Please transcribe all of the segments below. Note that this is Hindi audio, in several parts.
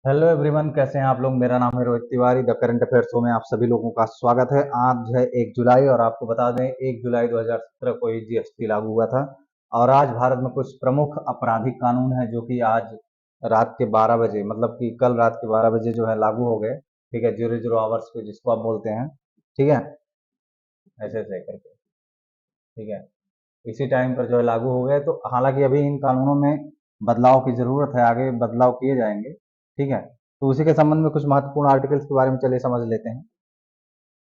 हेलो एवरीवन, कैसे हैं आप लोग। मेरा नाम है Rohit Tiwari. The current affair show में आप सभी लोगों का स्वागत है। आज है 1 जुलाई और आपको बता दें 1 जुलाई 2017 को ही जीएसटी लागू हुआ था। और आज भारत में कुछ प्रमुख आपराधिक कानून है जो कि आज रात के 12 बजे, मतलब कि कल रात के 12 बजे जो है लागू हो गए। ठीक है, 00 आवर्स पे जिसको आप बोलते हैं। ठीक है, ऐसे ऐसे करके। ठीक है, इसी टाइम पर जो है लागू हो गए। तो हालांकि अभी इन कानूनों में बदलाव की जरूरत है, आगे बदलाव किए जाएंगे। ठीक है, तो उसी के संबंध में कुछ महत्वपूर्ण आर्टिकल्स के बारे में चलिए समझ लेते हैं।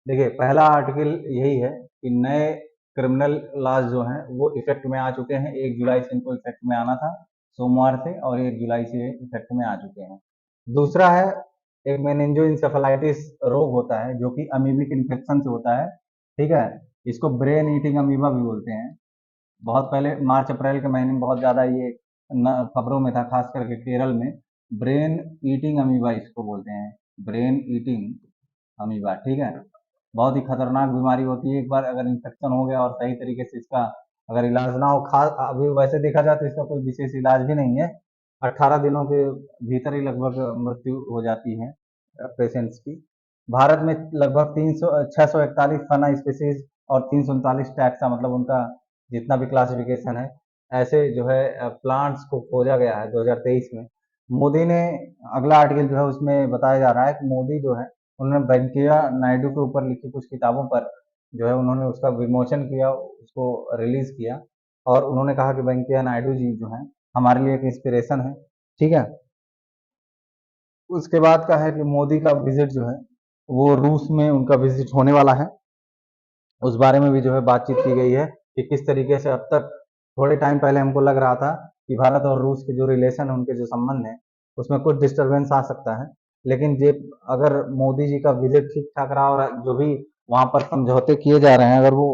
देखिए, पहला आर्टिकल यही है कि नए क्रिमिनल लॉज जो हैं वो इफेक्ट में आ चुके हैं। 1 जुलाई से इनको इफेक्ट में आना था, सोमवार से, और 1 जुलाई से इफेक्ट में आ चुके हैं। दूसरा है, एक मेनिंजोइंसेफेलाइटिस रोग होता है जो कि अमीबिक इन्फेक्शन से होता है। ठीक है, इसको ब्रेन ईटिंग अमीबा भी बोलते हैं। बहुत पहले मार्च अप्रैल के महीने में बहुत ज़्यादा ये खबरों में था, खास करके केरल में। ब्रेन ईटिंग अमीबा इसको बोलते हैं, ब्रेन ईटिंग अमीबा। ठीक है, बहुत ही खतरनाक बीमारी होती है। एक बार अगर इन्फेक्शन हो गया और सही तरीके से इसका अगर इलाज ना हो, खास अभी वैसे देखा जाए तो इसका कोई विशेष इलाज भी नहीं है। 18 दिनों के भीतर ही लगभग मृत्यु हो जाती है पेशेंट्स की। भारत में लगभग 641 फना स्पीसीज और 339 टैक्सा, मतलब उनका जितना भी क्लासिफिकेशन है, ऐसे जो है प्लांट्स को खोजा गया है 2023 में। मोदी ने, अगला आर्टिकल जो है उसमें बताया जा रहा है कि मोदी जो है उन्होंने वेंकैया नायडू के ऊपर लिखी कुछ किताबों पर जो है उन्होंने उसका विमोचन किया, उसको रिलीज किया। और उन्होंने कहा कि वेंकैया नायडू जी जो है हमारे लिए एक इंस्पिरेशन है। ठीक है, उसके बाद का है कि मोदी का विजिट जो है वो रूस में उनका विजिट होने वाला है। उस बारे में भी जो है बातचीत की गई है कि किस तरीके से अब तक, थोड़े टाइम पहले हमको लग रहा था कि भारत और रूस के जो रिलेशन है, उनके जो संबंध है, उसमें कुछ डिस्टरबेंस आ सकता है। लेकिन जे अगर मोदी जी का विजिट ठीक ठाक रहा और जो भी वहां पर समझौते किए जा रहे हैं, अगर वो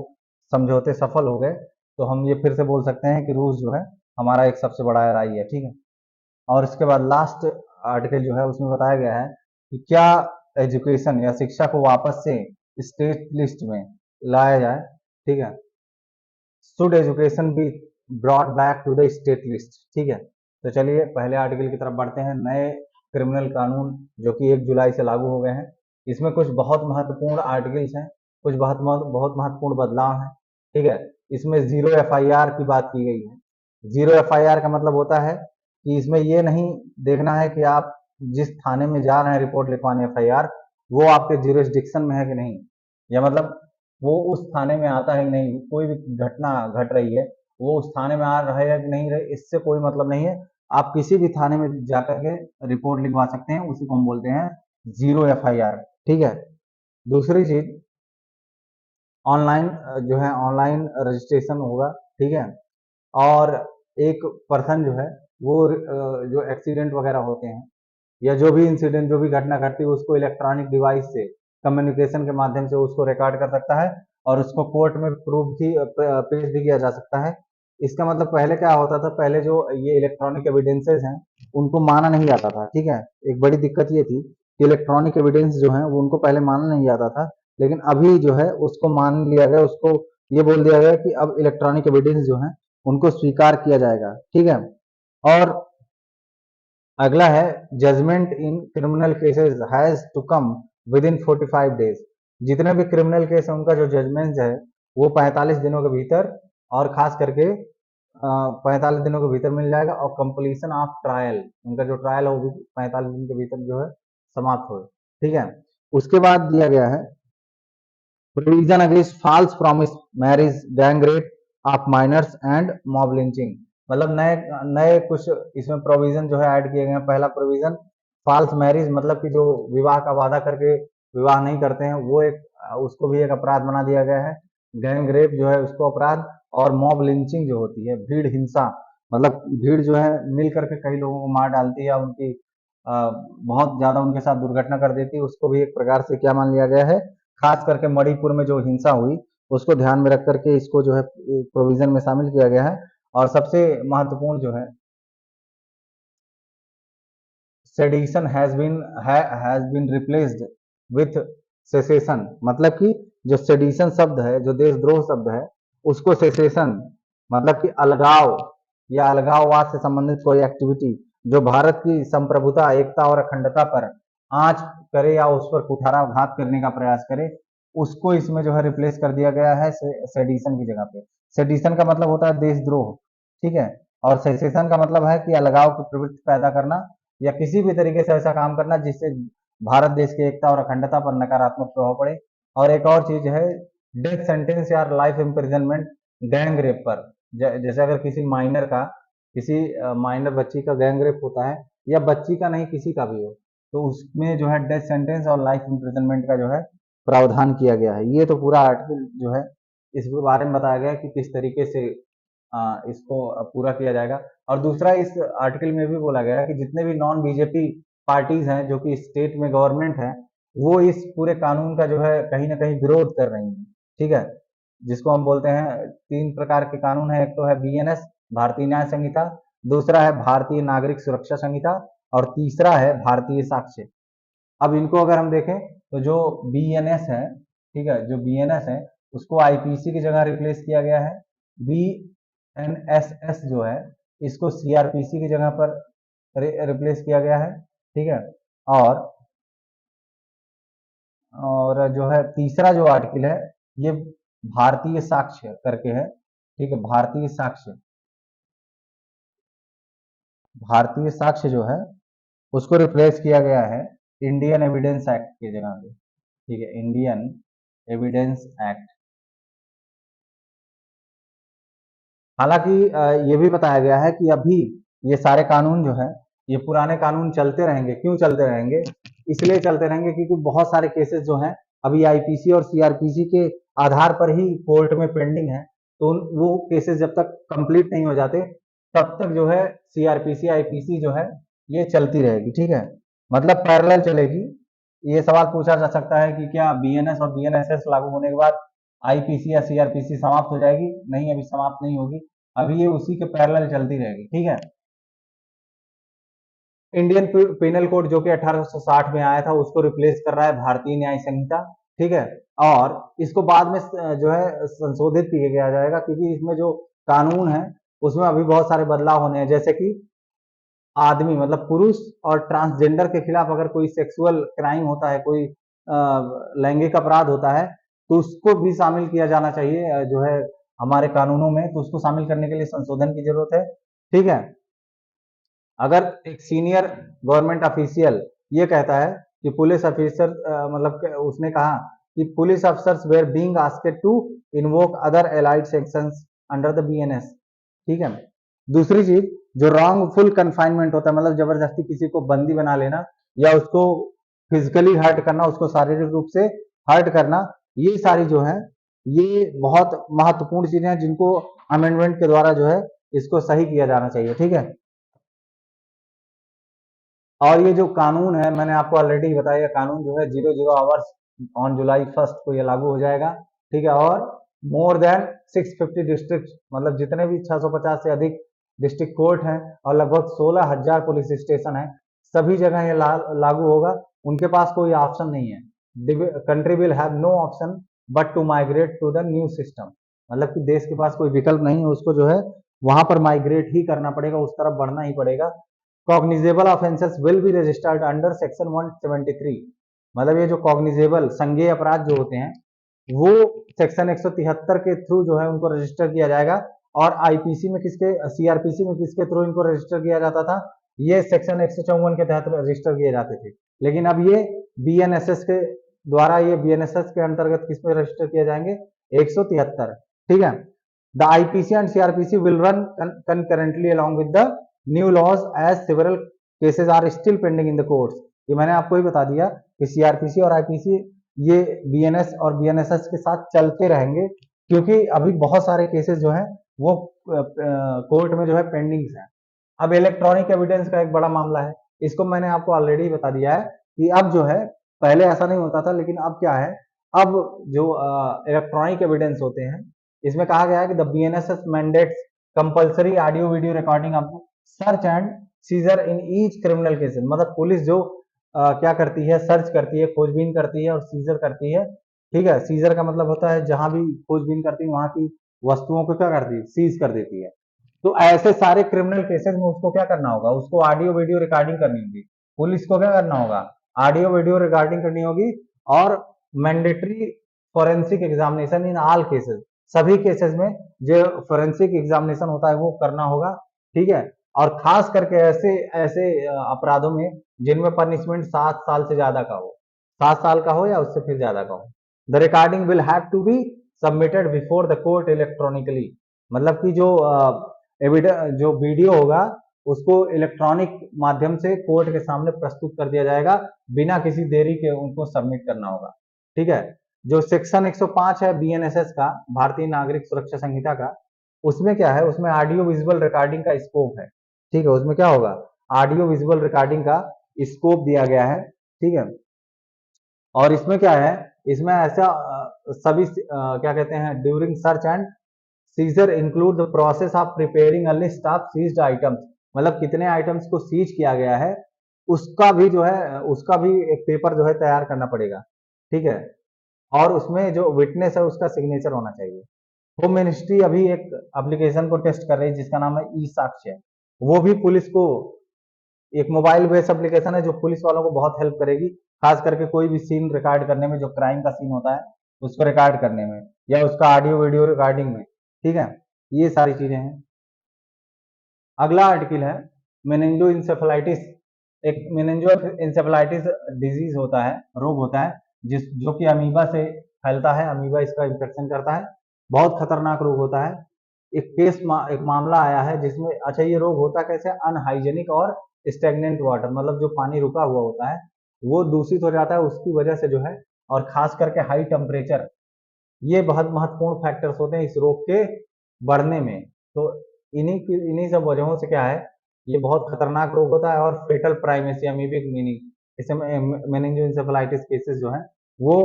समझौते सफल हो गए, तो हम ये फिर से बोल सकते हैं कि रूस जो है हमारा एक सबसे बड़ा एराई है। ठीक है, और इसके बाद लास्ट आर्टिकल जो है उसमें बताया गया है कि क्या एजुकेशन या शिक्षा को वापस से स्टेट लिस्ट में लाया जाए। ठीक है, should education be brought back to the state list. ठीक है, तो चलिए पहले आर्टिकल की तरफ बढ़ते हैं। नए क्रिमिनल कानून जो कि 1 जुलाई से लागू हो गए हैं, इसमें कुछ बहुत महत्वपूर्ण आर्टिकल्स हैं, कुछ बहुत महत्वपूर्ण बदलाव हैं। ठीक है, इसमें जीरो एफआईआर की बात की गई है। जीरो एफआईआर का मतलब होता है कि इसमें ये नहीं देखना है कि आप जिस थाने में जा रहे हैं रिपोर्ट लिखवाने एफआईआर, वो आपके जुरिस्डिक्शन में है कि नहीं, या मतलब वो उस थाने में आता है कि नहीं। कोई भी घटना घट रही है, वो उस थाने में आ रहे है कि नहीं रहे, इससे कोई मतलब नहीं है। आप किसी भी थाने में जाकर के रिपोर्ट लिखवा सकते हैं, उसी को हम बोलते हैं जीरो एफआईआर। ठीक है, दूसरी चीज, ऑनलाइन जो है ऑनलाइन रजिस्ट्रेशन होगा। ठीक है, और एक पर्सन जो है वो जो एक्सीडेंट वगैरह होते हैं या जो भी इंसिडेंट, जो भी घटना घटती है, उसको इलेक्ट्रॉनिक डिवाइस से, कम्युनिकेशन के माध्यम से उसको रिकॉर्ड कर सकता है और उसको कोर्ट में प्रूफ भी पेश भी किया जा सकता है। इसका मतलब पहले क्या होता था, पहले जो ये इलेक्ट्रॉनिक एविडेंसेस हैं उनको माना नहीं जाता था। ठीक है, एक बड़ी दिक्कत ये थी कि इलेक्ट्रॉनिक एविडेंस जो है वो उनको पहले माना नहीं जाता था, लेकिन अभी जो है उसको मान लिया गया, उसको ये बोल दिया गया कि अब इलेक्ट्रॉनिक एविडेंस जो है उनको स्वीकार किया जाएगा। ठीक है, और अगला है, judgement in criminal cases has to come within 45 days. जितने भी क्रिमिनल केस है उनका जो जजमेंट है वो 45 दिनों के भीतर, और खास करके 45 दिनों के भीतर मिल जाएगा। और कंप्लीशन ऑफ ट्रायल, उनका जो ट्रायल है वो भी 45 दिन के भीतर जो है समाप्त हो। ठीक है, उसके बाद दिया गया है provision against false promise marriage, gang rape of minors and mob lynching. मतलब नए नए कुछ इसमें प्रोविजन जो है ऐड किए गए हैं। पहला प्रोविजन, फॉल्स मैरिज, मतलब कि जो विवाह का वादा करके विवाह नहीं करते हैं, वो एक, उसको भी एक अपराध बना दिया गया है। गैंग रेप जो है उसको अपराध, और मॉब लिंचिंग जो होती है, भीड़ हिंसा, मतलब भीड़ जो है मिल करके कई लोगों को मार डालती है या उनकी बहुत ज्यादा उनके साथ दुर्घटना कर देती है, उसको भी एक प्रकार से क्या मान लिया गया है। खास करके मणिपुर में जो हिंसा हुई उसको ध्यान में रख करके इसको जो है प्रोविजन में शामिल किया गया है। और सबसे महत्वपूर्ण जो है, sedition has been replaced with secession. मतलब कि जो सेडिशन शब्द है, जो देशद्रोह शब्द है, उसको सेसेशन, मतलब कि अलगाव या अलगाववाद से संबंधित कोई एक्टिविटी, जो भारत की संप्रभुता, एकता और अखंडता पर आंच करे या उस पर कुठाराघात करने का प्रयास करे, उसको इसमें जो है रिप्लेस कर दिया गया है सेडिशन की जगह पे। सेडिशन का मतलब होता है देशद्रोह, ठीक है, और सेसेशन का मतलब है कि अलगाव की प्रवृत्ति पैदा करना या किसी भी तरीके से ऐसा काम करना जिससे भारत देश की एकता और अखंडता पर नकारात्मक प्रभाव पड़े। और एक और चीज है डेथ सेंटेंस या लाइफ इम्प्रिजनमेंट गैंग रेप पर। जैसे अगर किसी माइनर बच्ची का गैंग रेप होता है, या बच्ची का नहीं किसी का भी हो, तो उसमें जो है डेथ सेंटेंस और लाइफ इम्प्रिजनमेंट का जो है प्रावधान किया गया है। ये तो पूरा आर्टिकल जो है इसके बारे में बताया गया है कि किस तरीके से इसको पूरा किया जाएगा। और दूसरा इस आर्टिकल में भी बोला गया है कि जितने भी नॉन बीजेपी पार्टीज हैं जो कि स्टेट में गवर्नमेंट है, वो इस पूरे कानून का जो है कहीं ना कहीं विरोध कर रही हैं, ठीक है, जिसको हम बोलते हैं 3 प्रकार के कानून है। एक तो है बीएनएस, भारतीय न्याय संहिता, दूसरा है भारतीय नागरिक सुरक्षा संहिता, और तीसरा है भारतीय साक्ष्य। अब इनको अगर हम देखें तो जो बीएनएस है, ठीक है, जो बीएनएस है उसको आईपीसी की जगह रिप्लेस किया गया है। बीएनएसएस जो है इसको सीआरपीसी की जगह पर रिप्लेस किया गया है, ठीक है। और और जो है तीसरा जो आर्टिकल है ये भारतीय साक्ष्य करके है, ठीक है, भारतीय साक्ष्य, भारतीय साक्ष्य जो है उसको रिप्लेस किया गया है इंडियन एविडेंस एक्ट की जगह पे, ठीक है, इंडियन एविडेंस एक्ट। हालांकि ये भी बताया गया है कि अभी ये सारे कानून जो है ये पुराने कानून चलते रहेंगे। क्यों चलते रहेंगे? इसलिए चलते रहेंगे क्योंकि बहुत सारे केसेस जो हैं अभी आईपीसी और सीआरपीसी के आधार पर ही कोर्ट में पेंडिंग है। तो वो केसेस जब तक कंप्लीट नहीं हो जाते तब तक जो है सीआरपीसी आईपीसी जो है ये चलती रहेगी, ठीक है, मतलब पैरेलल चलेगी। ये सवाल पूछा जा सकता है कि क्या बीएनएस और बीएनएसएस लागू होने के बाद आईपीसी या सीआरपीसी समाप्त हो जाएगी? नहीं, अभी समाप्त नहीं होगी, अभी ये उसी के पैरेलल चलती रहेगी, ठीक है। इंडियन पिनल कोड जो कि 1860 में आया था उसको रिप्लेस कर रहा है भारतीय न्याय संहिता, ठीक है। और इसको बाद में जो है संशोधित किया जाएगा क्योंकि इसमें जो कानून है उसमें अभी बहुत सारे बदलाव होने हैं। जैसे कि आदमी मतलब पुरुष और ट्रांसजेंडर के खिलाफ अगर कोई सेक्सुअल क्राइम होता है, कोई लैंगिक अपराध होता है, तो उसको भी शामिल किया जाना चाहिए जो है हमारे कानूनों में। तो उसको शामिल करने के लिए संशोधन की जरूरत है, ठीक है। अगर एक सीनियर गवर्नमेंट ऑफिशियल ये कहता है कि पुलिस ऑफिसर मतलब उसने कहा कि police officers were being asked to invoke other allied sections under the BNS, ठीक है। दूसरी चीज जो रॉन्गफुल कन्फाइनमेंट होता है, मतलब जबरदस्ती किसी को बंदी बना लेना या उसको फिजिकली हर्ट करना, उसको शारीरिक रूप से हर्ट करना, ये सारी जो है ये बहुत महत्वपूर्ण चीजें हैं जिनको अमेंडमेंट के द्वारा जो है इसको सही किया जाना चाहिए, ठीक है। और ये जो कानून है मैंने आपको ऑलरेडी बताया, कानून जो है 00 आवर्स ऑन जुलाई 1 को ये लागू हो जाएगा, ठीक है। और मोर देन 650 डिस्ट्रिक्ट मतलब जितने भी 650 से अधिक डिस्ट्रिक्ट कोर्ट हैं और लगभग 16,000 पुलिस स्टेशन है, सभी जगह ये लागू होगा। उनके पास कोई ऑप्शन नहीं है। Country will have no option but to migrate to the new system, मतलब कि देश के पास कोई विकल्प नहीं है, उसको जो है वहां पर माइग्रेट ही करना पड़ेगा, उस तरफ बढ़ना ही पड़ेगा। Cognizable offences will be registered under section 173, मतलब ये जो कॉग्निजेबल संज्ञेय अपराध जो होते हैं वो सेक्शन 173 के थ्रू जो है उनको रजिस्टर किया जाएगा। और आईपीसी में किसके, सीआरपीसी में किसके थ्रू इनको रजिस्टर किया जाता था? ये सेक्शन 154 के तहत रजिस्टर किए जाते थे। लेकिन अब ये बीएनएसएस के द्वारा, ये बीएनएसएस के अंतर्गत किस में रजिस्टर किए जाएंगे? 173, ठीक है। The IPC and CrPC will run concurrently along with the new laws as several cases are still pending in the courts। ये मैंने आपको ही बता दिया कि सीआरपीसी और आईपीसी ये बीएनएस और बीएनएसएस के साथ चलते रहेंगे क्योंकि अभी बहुत सारे केसेस जो हैं वो कोर्ट में जो है पेंडिंग है। अब इलेक्ट्रॉनिक एविडेंस का एक बड़ा मामला है, इसको मैंने आपको ऑलरेडी बता दिया है कि अब जो है पहले ऐसा नहीं होता था, लेकिन अब क्या है, अब जो इलेक्ट्रॉनिक एविडेंस होते हैं इसमें कहा गया है कि the BNSS mandates compulsory audio video recording of search and scissor in each criminal cases. मतलब पुलिस जो क्या करती है, सर्च करती है, खोजबीन करती है और सीजर करती है, ठीक है। सीजर का मतलब होता है जहां भी खोजबीन करती है वहां की वस्तुओं को क्या करती है, सीज कर देती है। तो ऐसे सारे क्रिमिनल केसेस में उसको क्या करना होगा, उसको ऑडियो वीडियो रिकॉर्डिंग करनी होगी। पुलिस को क्या करना होगा, ऑडियो वीडियो रिकॉर्डिंग करनी होगी, और mandatory forensic examination in all cases, सभी केसेस में जो फॉरेंसिक एग्जामिनेशन होता है वो करना होगा। ठीक है, और खास करके ऐसे ऐसे अपराधों में जिनमें पनिशमेंट 7 साल से ज्यादा का हो, 7 साल का हो या उससे फिर ज्यादा का हो। The recording will have to be submitted before the court electronically, मतलब कि जो एविडेंस, जो वीडियो होगा उसको इलेक्ट्रॉनिक माध्यम से कोर्ट के सामने प्रस्तुत कर दिया जाएगा, बिना किसी देरी के उनको सबमिट करना होगा। ठीक है, जो सेक्शन 105 है बीएनएसएस का, भारतीय नागरिक सुरक्षा संहिता का, उसमें क्या है, उसमें ऑडियो विजुअल रिकॉर्डिंग का स्कोप है। ठीक है, उसमें क्या होगा, ऑडियो विजुअल रिकॉर्डिंग का स्कोप दिया गया है। ठीक है, और इसमें क्या है, इसमें ऐसा सभी क्या कहते हैं, during search and seizure include the process of preparing a list of seized items, मतलब कितने आइटम्स को सीज किया गया है उसका भी जो है, उसका भी एक पेपर जो है तैयार करना पड़ेगा। ठीक है, और उसमें जो विटनेस है उसका सिग्नेचर होना चाहिए। होम मिनिस्ट्री अभी एक एप्लीकेशन को टेस्ट कर रही है जिसका नाम है ई साक्ष्य, वो भी पुलिस को, एक मोबाइल बेस्ड एप्लीकेशन है जो पुलिस वालों को बहुत हेल्प करेगी, खास करके कोई भी सीन रिकॉर्ड करने में, जो क्राइम का सीन होता है उसको रिकॉर्ड करने में, या उसका ऑडियो वीडियो रिकॉर्डिंग में। ठीक है, ये सारी चीजें हैं। अगला आर्टिकल है मेनिंजो इंसेफेलाइटिस। एक मेनिंजो इंसेफेलाइटिस डिजीज होता है, रोग होता है, जो कि अमीबा से फैलता है, अमीबा इसका इन्फेक्शन करता है, बहुत खतरनाक रोग होता है। एक मामला आया है जिसमें, अच्छा ये रोग होता कैसे, अनहाइजेनिक और स्टेगनेंट वाटर, मतलब जो पानी रुका हुआ होता है वो दूषित हो जाता है उसकी वजह से जो है, और खास करके हाई टेम्परेचर, ये बहुत महत्वपूर्ण फैक्टर्स होते हैं इस रोग के बढ़ने में। तो इन्हीं सब वजहों से क्या है, ये बहुत खतरनाक रोग होता है, और फेटल प्राइमेसी अमीबिक मीनिंग, इसे मेनिंजोइंसेफेलाइटिस केसेस जो है वो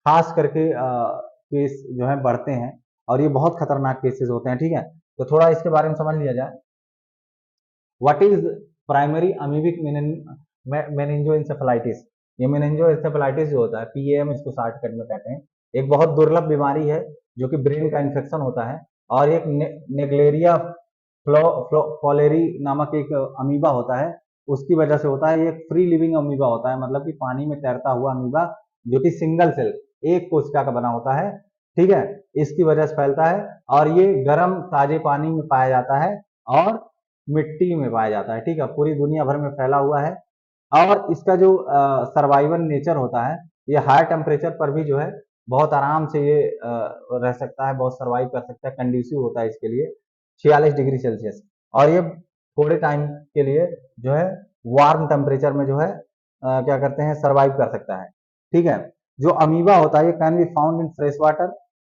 खास करके केस जो है बढ़ते हैं, और ये बहुत खतरनाक केसेस होते हैं। ठीक है, तो थोड़ा इसके बारे में समझ लिया जाए। What is primary amoebic meningoencephalitis. ये मेनिंजोइंसेफेलाइटिस जो होता है, पीएएम इसको शॉर्टकट में कहते हैं, एक बहुत दुर्लभ बीमारी है जो कि ब्रेन का इन्फेक्शन होता है, और एक नेग्लेरिया फ्लोलेरी नामक एक अमीबा होता है, उसकी वजह से होता है। ये एक फ्री लिविंग अमीबा होता है, मतलब कि पानी में तैरता हुआ अमीबा, जो कि सिंगल सेल, एक कोशिका का बना होता है। ठीक है, इसकी वजह से फैलता है, और ये गर्म ताजे पानी में पाया जाता है, और मिट्टी में पाया जाता है। ठीक है, पूरी दुनिया भर में फैला हुआ है, और इसका जो सर्वाइवल नेचर होता है, ये हाई टेम्परेचर पर भी जो है बहुत आराम से ये रह सकता है, बहुत सर्वाइव कर सकता है, कंड्यूसिव होता है इसके लिए 46 डिग्री सेल्सियस, और ये थोड़े टाइम के लिए जो है वार्म टेम्परेचर में जो है क्या करते हैं, सर्वाइव कर सकता है। ठीक है, जो अमीबा होता है ये can be found in fresh water.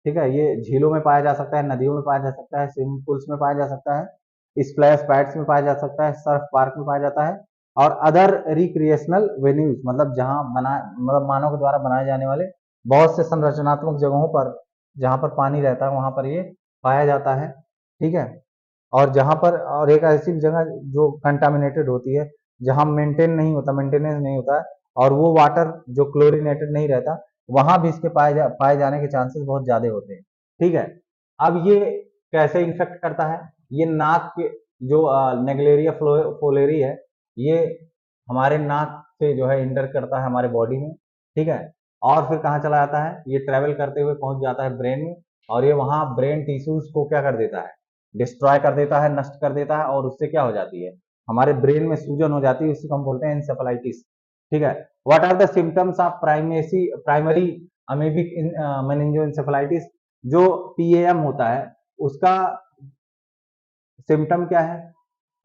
ठीक है, ये झीलों में पाया जा सकता है, नदियों में पाया जा सकता है, स्विमिंग पूल्स में पाया जा सकता है, स्प्लैश पैड्स में पाया जा सकता है, सर्फ पार्क में पाया जाता है, और अदर रिक्रिएशनल वेन्यूज, मतलब जहां मतलब मानव के द्वारा बनाए जाने वाले बहुत से संरचनात्मक जगहों पर, जहां पर पानी रहता है वहां पर ये पाया जाता है। ठीक है, और जहां पर, और एक ऐसी जगह जो कंटामिनेटेड होती है, जहां मेंटेनेंस नहीं होता है, और वो वाटर जो क्लोरीनेटेड नहीं रहता, वहां भी इसके पाए जाने के चांसेस बहुत ज्यादा होते हैं। ठीक है, अब ये कैसे इन्फेक्ट करता है, ये नाक के जो नेग्लेरिया फोलेरी है, ये हमारे नाक से जो है इंटर करता है हमारे बॉडी में। ठीक है, और फिर कहाँ चला जाता है, ये ट्रेवल करते हुए पहुंच जाता है ब्रेन में, और ये वहां ब्रेन टिश्यूज को क्या कर देता है, डिस्ट्रॉय कर देता है, नष्ट कर देता है, और उससे क्या हो जाती है, हमारे ब्रेन में सूजन हो जाती है, इसी को हम बोलते हैं इंसेफेलाइटिस। ठीक है, what are the symptoms of primary amoebic meningoencephalitis, जो पीएएम होता है उसका सिम्टम क्या है।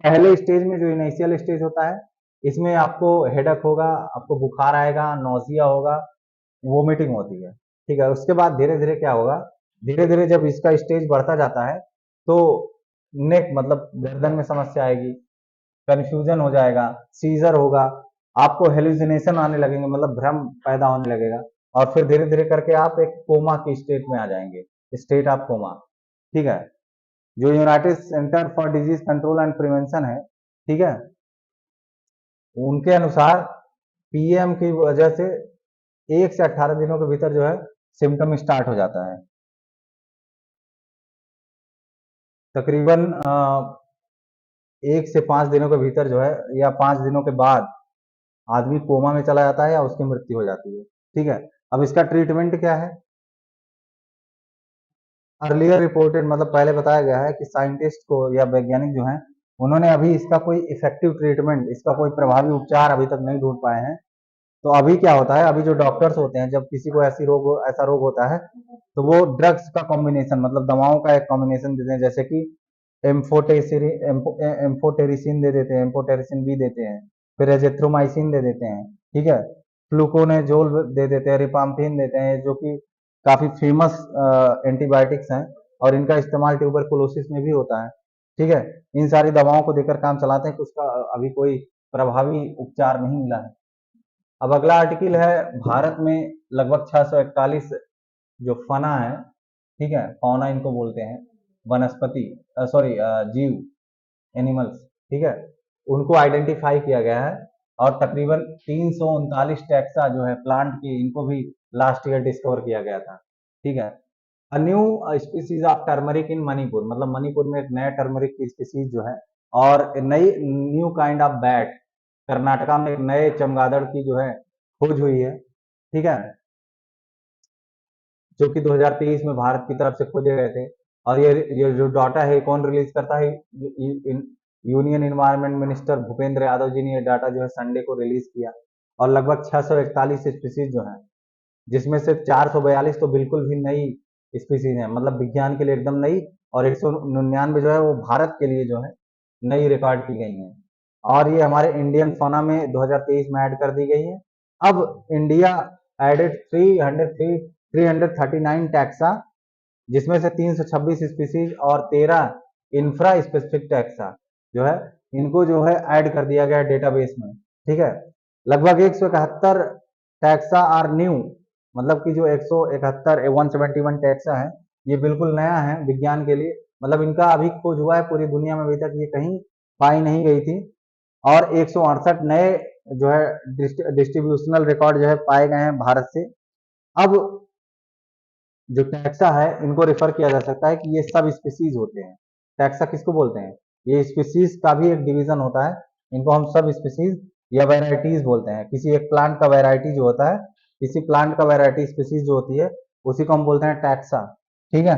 पहले स्टेज में, जो इनिशियल स्टेज होता है, इसमें आपको हेडक होगा, आपको बुखार आएगा, नौसिया होगा, वोमिटिंग होती है। ठीक है, उसके बाद धीरे धीरे क्या होगा, धीरे धीरे जब इसका स्टेज बढ़ता जाता है तो नेक, मतलब गर्दन में समस्या आएगी, कंफ्यूजन हो जाएगा, सीजर होगा, आपको हेलुसिनेशन आने लगेंगे, मतलब भ्रम पैदा होने लगेगा, और फिर धीरे धीरे करके आप एक कोमा की स्टेट में आ जाएंगे, स्टेट ऑफ कोमा। ठीक है, जो United centre for disease control and prevention है, ठीक है, उनके अनुसार पीएम की वजह से 1 से 18 दिनों के भीतर जो है सिम्टम स्टार्ट हो जाता है। तकरीबन 1 से 5 दिनों के भीतर जो है, या 5 दिनों के बाद आदमी कोमा में चला जाता है या उसकी मृत्यु हो जाती है। ठीक है, अब इसका ट्रीटमेंट क्या है? अर्लियर रिपोर्टेड, मतलब पहले बताया गया है कि साइंटिस्ट को या वैज्ञानिक जो हैं, उन्होंने अभी इसका कोई इफेक्टिव ट्रीटमेंट, इसका कोई प्रभावी उपचार अभी तक नहीं ढूंढ पाए हैं। तो अभी क्या होता है, अभी जो डॉक्टर्स होते हैं, जब किसी को ऐसा रोग होता है, तो वो ड्रग्स का कॉम्बिनेशन, मतलब दवाओं का एक कॉम्बिनेशन देते हैं, जैसे कि एम्फोटेरिसिन दे देते हैं, एम्फोटेरिसिन बी देते हैं, फिर एजिथ्रोमाइसिन दे देते हैं। ठीक है, फ्लूकोनेजोल दे देते हैं, रिपाम्पिन देते हैं, जो कि काफी फेमस एंटीबायोटिक्स हैं, और इनका इस्तेमाल ट्यूबरकुलोसिस में भी होता है। ठीक है, इन सारी दवाओं को देकर काम चलाते हैं कि उसका अभी कोई प्रभावी उपचार नहीं मिला है। अब अगला आर्टिकल है, भारत में लगभग 641 जो फना है, ठीक है, फौना इनको बोलते हैं, वनस्पति, सॉरी, जीव, एनिमल्स, ठीक है, उनको आइडेंटिफाई किया गया है। और तकरीबन 339 टैक्सा जो है प्लांट की, इनको भी लास्ट ईयर डिस्कवर किया गया था। ठीक है, a new species of turmeric इन मणिपुर, मतलब मणिपुर में एक नया टर्मरिक की स्पीसीज जो है, और नई new kind of bat, Karnataka में एक नए चमगादड़ की जो है खोज हुई है। ठीक है, जो कि 2023 में भारत की तरफ से खोजे गए थे। और ये जो डाटा है, कौन रिलीज करता है? Union environment minister Bhupender Yadav ji ने ये डाटा जो है संडे को रिलीज किया। और लगभग 641 स्पीसीज जो है, जिसमें से 442 तो बिल्कुल भी नई स्पीसीज है, मतलब विज्ञान के लिए एकदम नई, और 199 जो है वो भारत के लिए जो है नई रिकॉर्ड की गई है। और ये हमारे इंडियन फाना में 2023 में ऐड कर दी गई है। अब इंडिया एडेड 339 टैक्सा, जिसमें से 326 स्पीसीज और 13 इंफ्रा स्पेसिफिक टैक्सा जो है, इनको जो है ऐड कर दिया गया डेटाबेस में। ठीक है, लगभग 171 टैक्सा आर न्यू, मतलब कि जो 171 171 टैक्सा है, ये बिल्कुल नया है विज्ञान के लिए, मतलब इनका अभी खोज हुआ है, पूरी दुनिया में अभी तक ये कहीं पाई नहीं गई थी। और 168 नए जो है डिस्ट्रीब्यूशनल रिकॉर्ड जो है पाए गए हैं भारत से। अब जो टैक्सा है, इनको रेफर किया जा सकता है कि ये सब स्पीसीज होते हैं। टैक्सा किसको बोलते हैं? ये स्पीसीज का भी एक डिवीजन होता है, इनको हम सब स्पीसीज या वेराइटीज बोलते हैं। किसी एक प्लांट का वेराइटी जो होता है, किसी प्लांट का वेराइटी स्पीसीज जो होती है, उसी को हम बोलते हैं टैक्सा। ठीक है,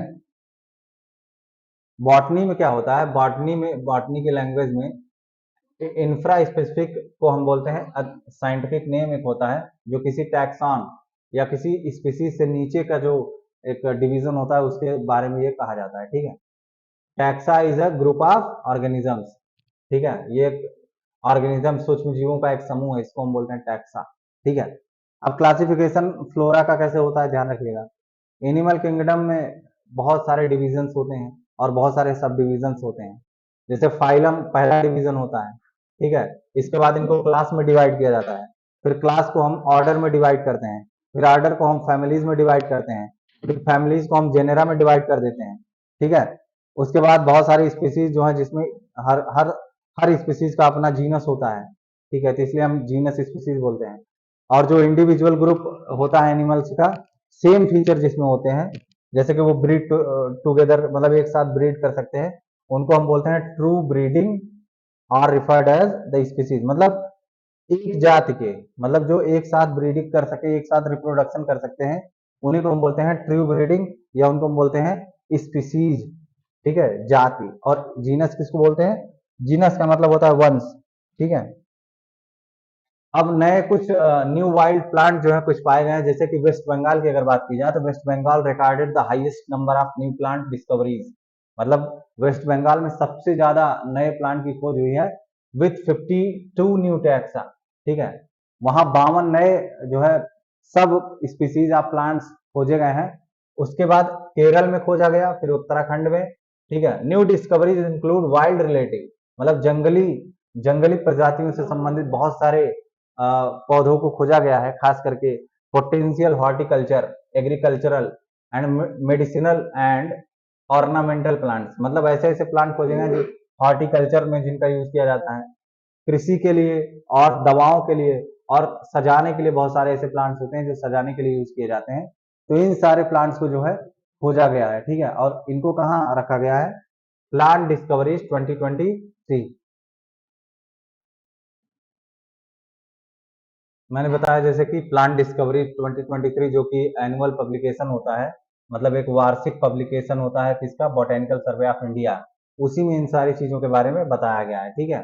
बॉटनी में क्या होता है, बॉटनी के लैंग्वेज में इंफ्रा स्पेसिफिक को हम बोलते हैं, साइंटिफिक नेम एक होता है जो किसी टैक्सॉन या किसी स्पीसीज से नीचे का जो एक डिवीजन होता है, उसके बारे में ये कहा जाता है। ठीक है, taxa is a group of organisms. ठीक है, ये एक ऑर्गेनिज्म, सूक्ष्म जीवों का एक समूह है, इसको हम बोलते हैं टैक्सा। ठीक है, अब क्लासिफिकेशन फ्लोरा का कैसे होता है, ध्यान रखिएगा। एनिमल किंगडम में बहुत सारे डिविजन्स होते हैं और बहुत सारे सब डिविजन्स होते हैं। जैसे फाइलम पहला डिवीजन होता है, ठीक है, इसके बाद इनको क्लास में डिवाइड किया जाता है, फिर क्लास को हम ऑर्डर में डिवाइड करते हैं, फिर ऑर्डर को हम फैमिलीज में डिवाइड करते हैं, फिर फैमिलीज को हम जेनेरा में डिवाइड कर देते हैं। ठीक है, उसके बाद बहुत सारी स्पीसीज जो है, जिसमें हर हर हर स्पीसीज का अपना जीनस होता है। ठीक है, तो इसलिए हम जीनस स्पीसीज बोलते हैं। और जो इंडिविजुअल ग्रुप होता है एनिमल्स का, सेम फीचर जिसमें होते हैं, जैसे कि वो ब्रीड टुगेदर, मतलब एक साथ ब्रीड कर सकते हैं, उनको हम बोलते हैं true breeding, are referred as the species. मतलब एक जाति के, मतलब जो एक साथ ब्रीडिंग कर सके, एक साथ रिप्रोडक्शन कर सकते हैं, उन्हीं को हम बोलते हैं ट्रू ब्रीडिंग, या उनको हम बोलते हैं स्पीसीज। ठीक है, जाति। और जीनस किसको बोलते हैं? जीनस का मतलब होता है वंश। ठीक है, अब नए कुछ न्यू वाइल्ड प्लांट जो है कुछ पाए गए हैं, जैसे कि वेस्ट बंगाल की अगर बात की जाए, तो West Bengal recorded the highest number of new plant discoveries. मतलब वेस्ट बंगाल में सबसे ज्यादा नए प्लांट की खोज हुई है, विथ 52 न्यू टैक्सा। ठीक है, वहां 52 नए जो है सब स्पीसीज ऑफ प्लांट्स खोजे गए हैं। उसके बाद केरल में खोजा गया, फिर उत्तराखंड में। ठीक है, new discoveries include wild relative, मतलब जंगली जंगली प्रजातियों से संबंधित बहुत सारे पौधों को खोजा गया है, खास करके potential horticulture, agricultural and medicinal and ornamental plants, मतलब ऐसे ऐसे प्लांट खोजे गए जो हॉर्टिकल्चर में जिनका यूज किया जाता है, कृषि के लिए और दवाओं के लिए और सजाने के लिए। बहुत सारे ऐसे प्लांट्स होते हैं जो सजाने के लिए यूज किए जाते हैं। तो इन सारे प्लांट्स को जो है खोजा गया है। ठीक है, और इनको कहाँ रखा गया है? Plan discoveries 2023। मैंने बताया जैसे कि प्लान डिस्कवरी 2023 जो कि एनुअल पब्लिकेशन होता है, मतलब एक वार्षिक पब्लिकेशन होता है किसका, बोटेनिकल सर्वे ऑफ इंडिया, उसी में इन सारी चीजों के बारे में बताया गया है। ठीक है,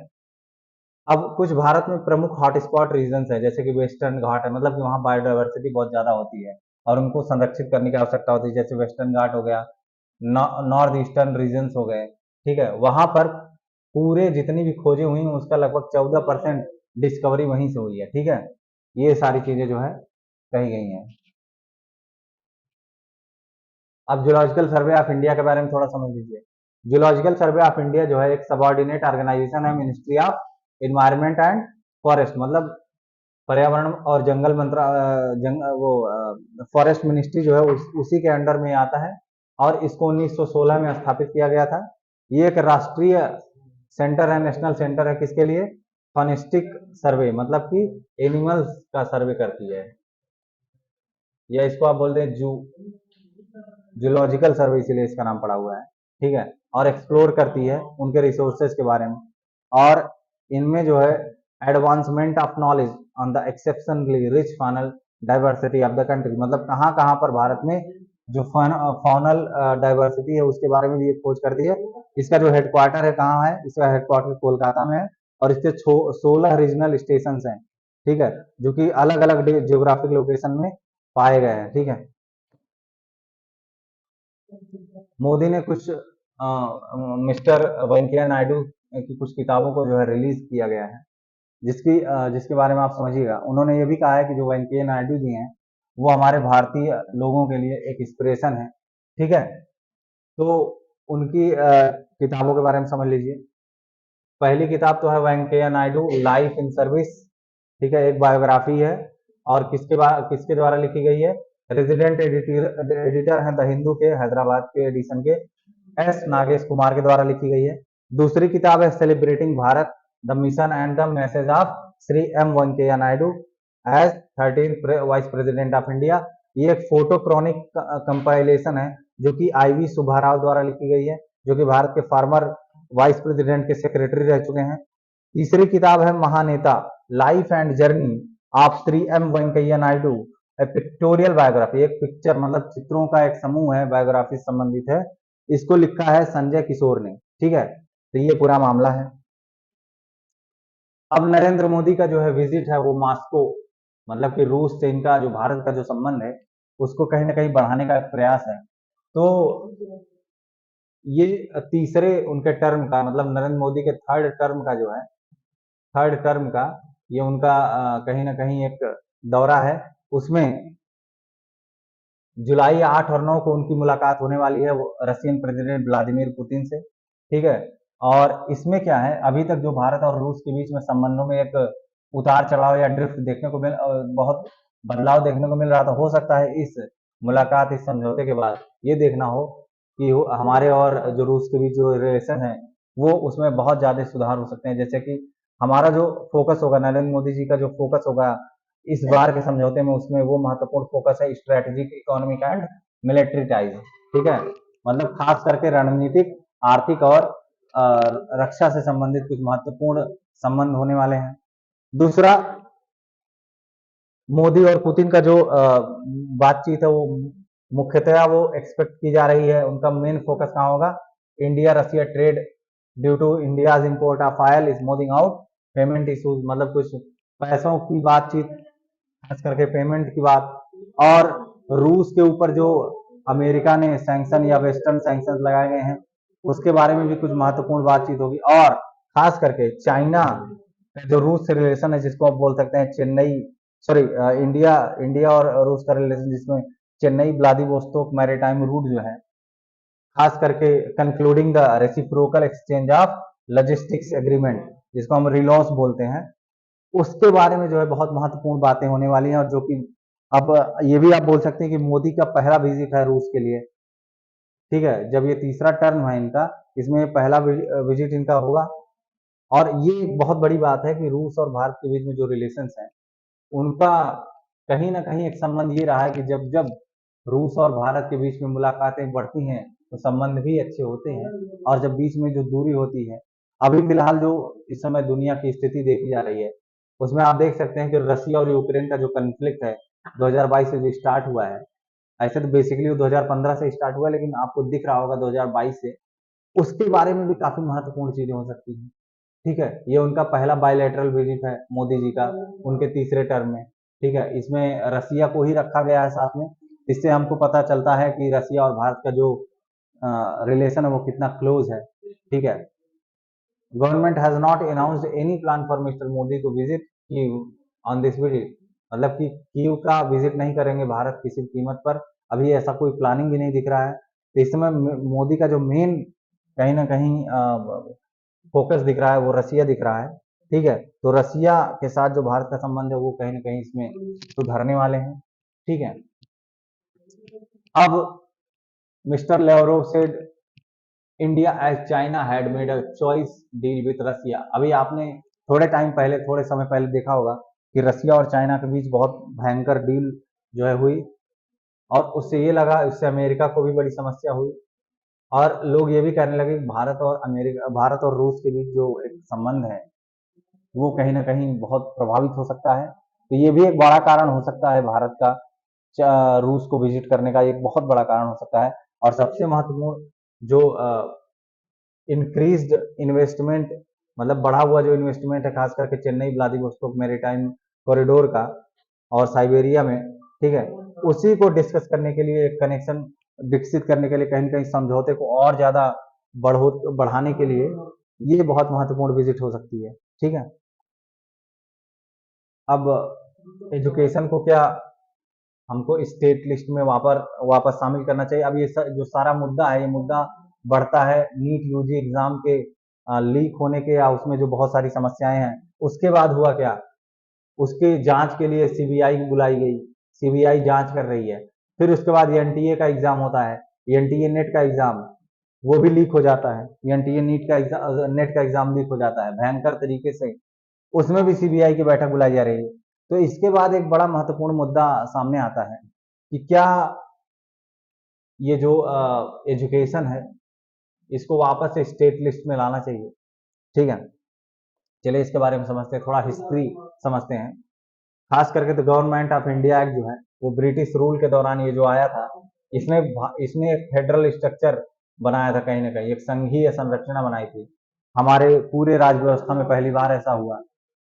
अब कुछ भारत में प्रमुख हॉटस्पॉट रीजन्स है, जैसे कि वेस्टर्न घाट है, मतलब कि वहाँ बायोडाइवर्सिटी बहुत ज्यादा होती है और उनको संरक्षित करने की आवश्यकता होती है, जैसे वेस्टर्न घाट हो गया, नॉर्थ ईस्टर्न रीजन्स हो गए। ठीक है, वहां पर पूरे जितनी भी खोजें हुई हैं उसका लगभग 14% डिस्कवरी वहीं से हुई है। ठीक है, ये सारी चीजें जो है कही गई हैं। अब जूलॉजिकल सर्वे ऑफ इंडिया के बारे में थोड़ा समझ लीजिए। जूलॉजिकल सर्वे ऑफ इंडिया जो है एक सबऑर्डिनेट ऑर्गेनाइजेशन है ministry of environment and forest, मतलब पर्यावरण और जंगल वो फॉरेस्ट मिनिस्ट्री जो है उसी के अंडर में आता है और इसको 1916 में स्थापित किया गया था। ये एक राष्ट्रीय सेंटर है, नेशनल सेंटर है, किसके लिए, फॉरेस्टिक सर्वे, मतलब कि एनिमल्स का सर्वे करती है, या इसको आप बोलते हैं जूलॉजिकल सर्वे, इसीलिए इसका नाम पड़ा हुआ है। ठीक है, और एक्सप्लोर करती है उनके रिसोर्सेज के बारे में, और इनमें जो है advancement of knowledge on the exceptionally rich faunal diversity of the country, मतलब कहाँ कहाँ पर भारत में जो फाउनल डाइवर्सिटी है उसके बारे में भी ये खोज करती है। इसका जो हेडक्वार्टर है कहाँ है, इसका हेडक्वार्टर कोलकाता में है और इसके 16 रीजनल स्टेशन हैं। ठीक है, जो कि अलग अलग जियोग्राफिक लोकेशन में पाए गए हैं। ठीक है, मोदी ने कुछ मिस्टर वेंकैया नायडू की कुछ किताबों को जो है रिलीज किया गया है, जिसके बारे में आप समझिएगा। उन्होंने ये भी कहा है कि जो वेंकैया नायडू जी हैं वो हमारे भारतीय लोगों के लिए एक इंस्पिरेशन है। ठीक है, तो उनकी किताबों के बारे में समझ लीजिए। पहली किताब तो है Venkaiah Naidu life in service. ठीक है, एक बायोग्राफी है और किसके द्वारा लिखी गई है, रेजिडेंट एडिटर है द हिंदू के हैदराबाद के एडिशन के एस नागेश कुमार के द्वारा लिखी गई है। दूसरी किताब है celebrating Bharat the mission and the message of Shri M Venkaiah Naidu as 13th vice president of India. ये एक फोटोक्रॉनिक कंपाइलेशन है जो कि IV सुब्बाराव द्वारा लिखी गई है, जो कि भारत के फॉर्मर वाइस प्रेसिडेंट के सेक्रेटरी रह चुके हैं। तीसरी किताब है Mahaneta life and journey of Shri M Venkaiah Naidu, pictorial biography, एक पिक्चर मतलब चित्रों का एक समूह है, बायोग्राफी संबंधित है। इसको लिखा है संजय किशोर ने। ठीक है, तो ये पूरा मामला है। अब नरेंद्र मोदी का जो है विजिट है वो मॉस्को, मतलब कि रूस से इनका जो भारत का जो संबंध है उसको कहीं ना कहीं बढ़ाने का प्रयास है। तो ये तीसरे उनके टर्म का, मतलब नरेंद्र मोदी के थर्ड टर्म का जो है, थर्ड टर्म का ये उनका कहीं ना कहीं एक दौरा है। उसमें जुलाई 8 और 9 को उनकी मुलाकात होने वाली है वो रशियन प्रेसिडेंट व्लादिमीर पुतिन से। ठीक है, और इसमें क्या है, अभी तक जो भारत और रूस के बीच में संबंधों में एक उतार चढ़ाव या ड्रिफ्ट देखने को बहुत बदलाव देखने को मिल रहा था। हो सकता है इस मुलाकात, इस समझौते के बाद ये देखना हो कि हमारे और जो रूस के बीच जो रिलेशन है वो उसमें बहुत ज्यादा सुधार हो सकते हैं। जैसे कि हमारा जो फोकस होगा, नरेंद्र मोदी जी का जो फोकस होगा इस बार के समझौते में, उसमें वो महत्वपूर्ण फोकस है strategic economic and military ties. ठीक है, मतलब खास करके रणनीतिक, आर्थिक और रक्षा से संबंधित कुछ महत्वपूर्ण संबंध होने वाले हैं। दूसरा, मोदी और पुतिन का जो बातचीत है वो मुख्यतः वो एक्सपेक्ट की जा रही है, उनका मेन फोकस कहाँ होगा, India Russia trade due to India's import of oil is moving out, payment issues, मतलब कुछ पैसों की बातचीत, खास करके पेमेंट की बात, और रूस के ऊपर जो अमेरिका ने सैंक्शन या वेस्टर्न सैंक्शन लगाए गए हैं उसके बारे में भी कुछ महत्वपूर्ण बातचीत होगी। और खास करके चाइना जो रूस से रिलेशन है, जिसको आप बोल सकते हैं चेन्नई, सॉरी, इंडिया इंडिया और रूस का रिलेशन, जिसमें चेन्नई व्लादिवोस्तोक मैरीटाइम रूट जो है, खास करके concluding the reciprocal exchange of logistics agreement, जिसको हम रिलॉस बोलते हैं, उसके बारे में जो है बहुत महत्वपूर्ण बातें होने वाली हैं। और जो कि अब ये भी आप बोल सकते हैं कि मोदी का पहला विजिट है रूस के लिए। ठीक है, जब ये तीसरा टर्म है इनका, इसमें पहला विजिट इनका होगा। और ये एक बहुत बड़ी बात है कि रूस और भारत के बीच में जो रिलेशंस हैं उनका कहीं ना कहीं एक संबंध ये रहा है कि जब जब रूस और भारत के बीच में मुलाकातें बढ़ती हैं तो संबंध भी अच्छे होते हैं। और जब बीच में जो दूरी होती है, अभी फिलहाल जो इस समय दुनिया की स्थिति देखी जा रही है, उसमें आप देख सकते हैं कि रसिया और यूक्रेन का जो कन्फ्लिक्ट है 2022 से जो स्टार्ट हुआ है, ऐसे तो बेसिकली वो 2015 से स्टार्ट हुआ है, लेकिन आपको दिख रहा होगा 2022 से, उसके बारे में भी काफी महत्वपूर्ण चीजें हो सकती हैं। ठीक है, ये उनका पहला बायलैटरल विजिट है मोदी जी का, उनके तीसरे टर्म में। ठीक है, इसमें रसिया को ही रखा गया है साथ में। इससे हमको पता चलता है कि रसिया और भारत का जो रिलेशन है वो कितना क्लोज है। ठीक है, government has not announced any plan for Mister Modi to visit Kyiv on this visit, मतलब कि कीव का विजिट नहीं करेंगे भारत किसी भी कीमत पर। अभी ऐसा कोई प्लानिंग भी नहीं दिख रहा है। तो इस समय मोदी का जो मेन कहीं ना कहीं फोकस दिख रहा है वो रसिया दिख रहा है। ठीक है, तो रसिया के साथ जो भारत का संबंध है वो कहीं ना कहीं इसमें सुधारने वाले हैं। ठीक है, अब mister Lavrov said India as China had made a choice deal with Russia. अभी आपने थोड़े समय पहले देखा होगा कि रसिया और चाइना के बीच बहुत भयंकर डील जो है हुई, और उससे ये लगा, उससे अमेरिका को भी बड़ी समस्या हुई, और लोग ये भी कहने लगे कि भारत और रूस के बीच जो एक संबंध है वो कहीं ना कहीं बहुत प्रभावित हो सकता है। तो ये भी एक बड़ा कारण हो सकता है भारत का रूस को विजिट करने का, एक बहुत बड़ा कारण हो सकता है। और सबसे महत्वपूर्ण जो इंक्रीज्ड इन्वेस्टमेंट, मतलब बढ़ा हुआ जो इन्वेस्टमेंट है खास करके चेन्नई व्लादिवोस्तोक मेरीटाइम कॉरिडोर का और साइबेरिया में, ठीक है, उसी को डिस्कस करने के लिए, एक कनेक्शन विकसित करने के लिए, कहीं कहीं समझौते को और ज्यादा बढ़ाने के लिए ये बहुत महत्वपूर्ण विजिट हो सकती है। ठीक है, अब एजुकेशन को क्या हमको स्टेट लिस्ट में वापस शामिल करना चाहिए। अब ये जो सारा मुद्दा है, ये मुद्दा बढ़ता है नीट यूजी एग्जाम के लीक होने के, या उसमें जो बहुत सारी समस्याएं हैं उसके बाद हुआ क्या, उसकी जांच के लिए सीबीआई बुलाई गई, सीबीआई जांच कर रही है। फिर उसके बाद एनटीए का एग्जाम होता है, एनटीए नेट का एग्जाम, वो भी लीक हो जाता है। एनटीए नेट का एग्जाम लीक हो जाता है भयंकर तरीके से, उसमें भी सीबीआई की बैठक बुलाई जा रही है। तो इसके बाद एक बड़ा महत्वपूर्ण मुद्दा सामने आता है कि क्या ये जो एजुकेशन है इसको वापस से स्टेट लिस्ट में लाना चाहिए। ठीक है, चलिए इसके बारे में समझते हैं, थोड़ा हिस्ट्री समझते हैं। खास करके तो गवर्नमेंट ऑफ इंडिया एक्ट जो है वो ब्रिटिश रूल के दौरान ये जो आया था, इसने इसने एक फेडरल स्ट्रक्चर बनाया था, कहीं ना कहीं एक संघीय संरचना बनाई थी। हमारे पूरे राज्य व्यवस्था में पहली बार ऐसा हुआ।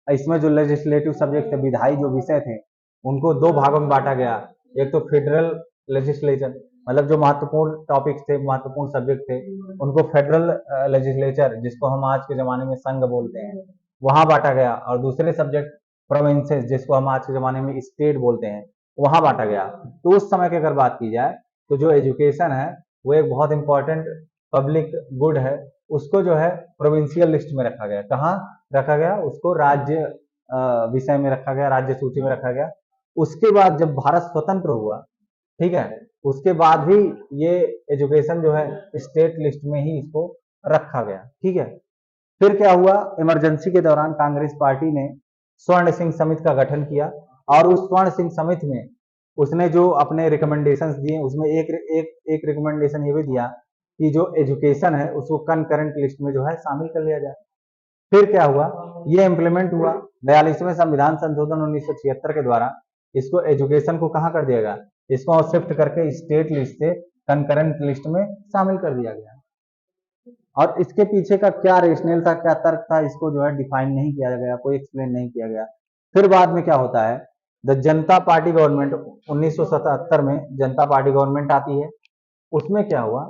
इसमें जो लेजिस्लेटिव सब्जेक्ट थे, विधायी जो विषय थे, उनको दो भागों में बांटा गया। एक तो फेडरल लेजिस्लेचर, मतलब जो महत्वपूर्ण टॉपिक्स थे, महत्वपूर्ण सब्जेक्ट थे, उनको फेडरल लेजिस्लेचर, जिसको हम आज के जमाने में संघ बोलते हैं, वहां बांटा गया। और दूसरे सब्जेक्ट प्रोविंसेस, जिसको हम आज के जमाने में स्टेट बोलते हैं, वहां बांटा गया। तो उस समय की अगर बात की जाए तो जो एजुकेशन है वो एक बहुत इंपॉर्टेंट पब्लिक गुड है, उसको जो है प्रोविंशियल लिस्ट में रखा गया। कहाँ रखा गया? उसको राज्य विषय में रखा गया, राज्य सूची में रखा गया। उसके बाद जब भारत स्वतंत्र हुआ, ठीक है, उसके बाद भी ये एजुकेशन जो है स्टेट लिस्ट में ही इसको रखा गया। ठीक है, फिर क्या हुआ, इमरजेंसी के दौरान कांग्रेस पार्टी ने स्वर्ण सिंह समिति का गठन किया, और उस स्वर्ण सिंह समिति में उसने जो अपने रिकमेंडेशंस दिए, उसमें एक रिकमेंडेशन ये भी दिया कि जो एजुकेशन है उसको कंकरेंट लिस्ट में जो है शामिल कर लिया जाए। फिर क्या हुआ, ये इम्प्लीमेंट हुआ 42वें संविधान संशोधन 1976 के द्वारा। इसको एजुकेशन को कहाँ कर दिया गया, इसको शिफ्ट करके स्टेट लिस्ट से कंकरेंट लिस्ट में शामिल कर दिया गया। और इसके पीछे का क्या रेशनल था, क्या तर्क था, इसको जो है डिफाइन नहीं किया गया, कोई एक्सप्लेन नहीं किया गया। फिर बाद में क्या होता है, द जनता पार्टी गवर्नमेंट 1977 में जनता पार्टी गवर्नमेंट आती है। उसमें क्या हुआ,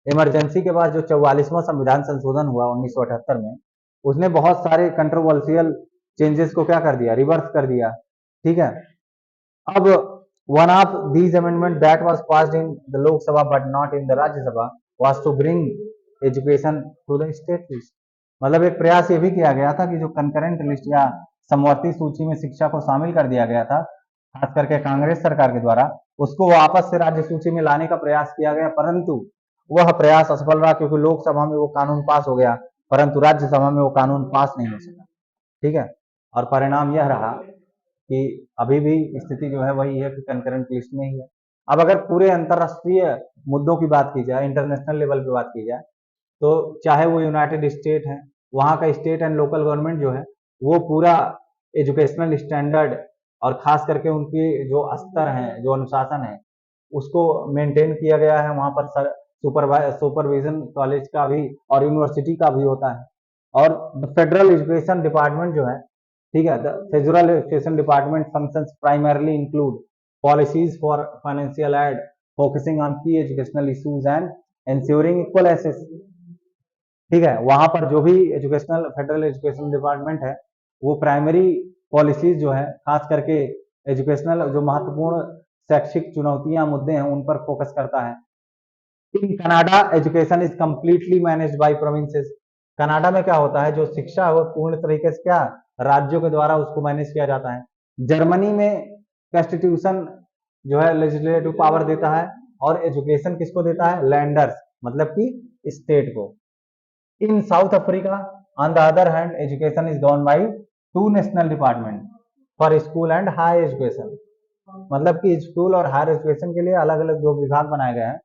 इमरजेंसी के बाद जो 44वां संविधान संशोधन हुआ 1978 में, उसने बहुत सारे कंट्रोवर्शियल चेंजेस को क्या कर दिया, रिवर्स कर दिया। ठीक है, अब one of these amendment that was passed in the Lok Sabha but not in the Rajya Sabha was to bring education to the state list. मतलब एक प्रयास ये भी किया गया था कि जो कंकरेंट लिस्ट या समवर्ती सूची में शिक्षा को शामिल कर दिया गया था, खास करके कांग्रेस सरकार के द्वारा, उसको वापस से राज्य सूची में लाने का प्रयास किया गया, परंतु वह प्रयास असफल रहा, क्योंकि लोकसभा में वो कानून पास हो गया परंतु राज्यसभा में वो कानून पास नहीं हो सका। ठीक है, और परिणाम यह रहा कि अभी भी स्थिति जो है वही है कि कंकरेंट लिस्ट में ही है। अब अगर पूरे अंतरराष्ट्रीय मुद्दों की बात की जाए, इंटरनेशनल लेवल पे बात की जाए, तो चाहे वो यूनाइटेड स्टेट है, वहाँ का स्टेट एंड लोकल गवर्नमेंट जो है वो पूरा एजुकेशनल स्टैंडर्ड और खास करके उनकी जो स्तर हैं, जो अनुशासन है, उसको मेंटेन किया गया है। वहाँ पर सुपरविजन कॉलेज का भी और यूनिवर्सिटी का भी होता है। और फेडरल एजुकेशन डिपार्टमेंट जो है, ठीक है, the federal education department functions primarily include policies for financial aid focusing on key educational issues and ensuring equal access. ठीक है, वहां पर जो भी एजुकेशनल फेडरल एजुकेशन डिपार्टमेंट है वो प्राइमरी पॉलिसीज जो है खास करके एजुकेशनल जो महत्वपूर्ण शैक्षिक चुनौतियां मुद्दे हैं उन पर फोकस करता है। In Canada education is completely managed by provinces. Canada में क्या होता है, जो शिक्षा है वो पूर्ण तरीके से क्या राज्यों के द्वारा उसको मैनेज किया जाता है। जर्मनी में कॉन्स्टिट्यूशन जो है लेजिस्लेटिव पावर देता है और एजुकेशन किसको देता है, लैंडर्स मतलब कि स्टेट को। In South Africa, on the other hand, education is governed by two national departments for school and higher education। मतलब कि स्कूल और हायर एजुकेशन के लिए अलग अलग दो विभाग बनाए गए हैं।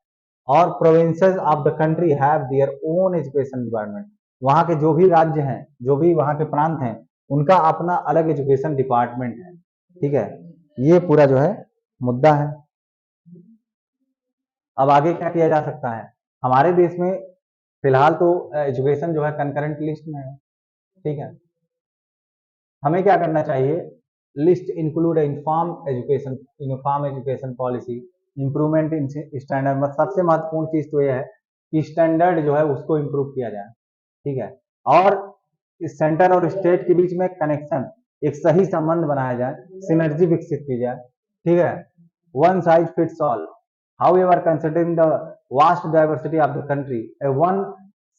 और provinces of the country have their own education department. वहाँ के जो भी राज्य हैं, जो भी वहाँ के प्रांत हैं, उनका अपना अलग एजुकेशन डिपार्टमेंट है। ठीक है, ये पूरा जो है मुद्दा है। अब आगे क्या किया जा सकता है, हमारे देश में फिलहाल तो एजुकेशन जो है कंकरेंट लिस्ट में है। ठीक है, हमें क्या करना चाहिए, list include uniform education policy, improvement in standard. सबसे महत्वपूर्ण चीज तो यह है कि स्टैंडर्ड जो है उसको इंप्रूव किया जाए। ठीक है, और सेंटर और स्टेट के बीच में कनेक्शन, एक सही संबंध बनाया जाए, सिनर्जी विकसित की जाए। ठीक है, one size fits all. However, considering the vast diversity of the country, a one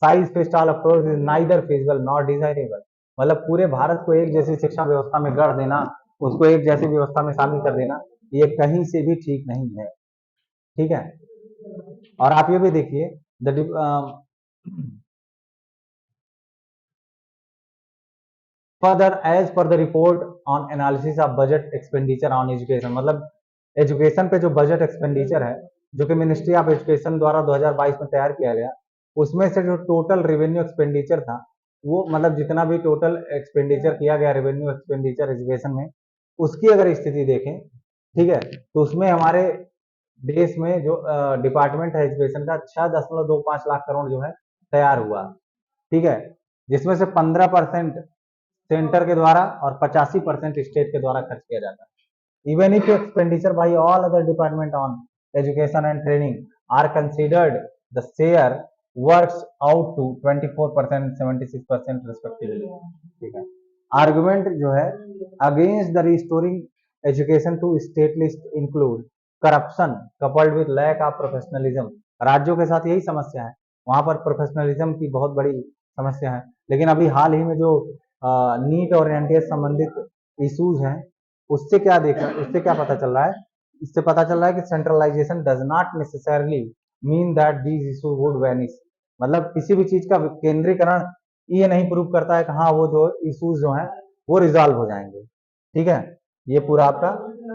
size fits all approach is neither feasible nor desirable। मतलब पूरे भारत को एक जैसी शिक्षा व्यवस्था में गढ़ देना, उसको एक जैसी व्यवस्था में शामिल कर देना, ये कहीं से भी ठीक नहीं है। ठीक है, और आप ये भी देखिए further as per the report on analysis of budget expenditure on education. मतलब एजुकेशन पे जो बजट एक्सपेंडिचर है जो कि मिनिस्ट्री ऑफ एजुकेशन द्वारा 2022 में तैयार किया गया, उसमें से जो टोटल रेवेन्यू एक्सपेंडिचर था वो मतलब जितना भी टोटल एक्सपेंडिचर किया गया रेवेन्यू एक्सपेंडिचर एजुकेशन में, उसकी अगर स्थिति देखें, ठीक है, तो उसमें हमारे देश में जो डिपार्टमेंट है एजुकेशन का 6.25 लाख करोड़ जो है तैयार हुआ। ठीक है, जिसमें से 15% सेंटर के द्वारा और 85% स्टेट के द्वारा खर्च किया जाता है। Even if expenditure by all other department on education and training are considered, the share works out to 24% 76% respectively. ठीक है, आर्गुमेंट जो है against the restoring education to state list include corruption coupled with lack of professionalism. राज्यों के साथ यही समस्या है, वहां पर प्रोफेशनलिज्म की बहुत बड़ी समस्या है। लेकिन अभी हाल ही में जो नीट और एनटीए संबंधित इश्यूज हैं, उससे क्या पता चल रहा है, इससे पता चल रहा है कि centralisation does not necessarily mean that these issue would vanish. मतलब किसी भी चीज का केंद्रीकरण ये नहीं प्रूव करता है कि हाँ वो जो इश्यूज जो हैं वो रिजॉल्व हो जाएंगे। ठीक है, ये पूरा आपका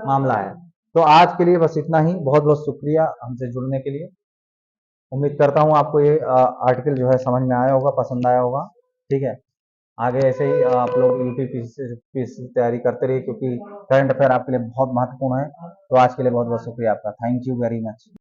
मामला है। तो आज के लिए बस इतना ही। बहुत बहुत शुक्रिया हमसे जुड़ने के लिए। उम्मीद करता हूँ आपको ये आर्टिकल जो है समझ में आया होगा, पसंद आया होगा। ठीक है, आगे ऐसे ही आप लोग यूपीपीएससी की तैयारी करते रहिए, क्योंकि करंट अफेयर आपके लिए बहुत महत्वपूर्ण है। तो आज के लिए बहुत बहुत शुक्रिया आपका। Thank you very much.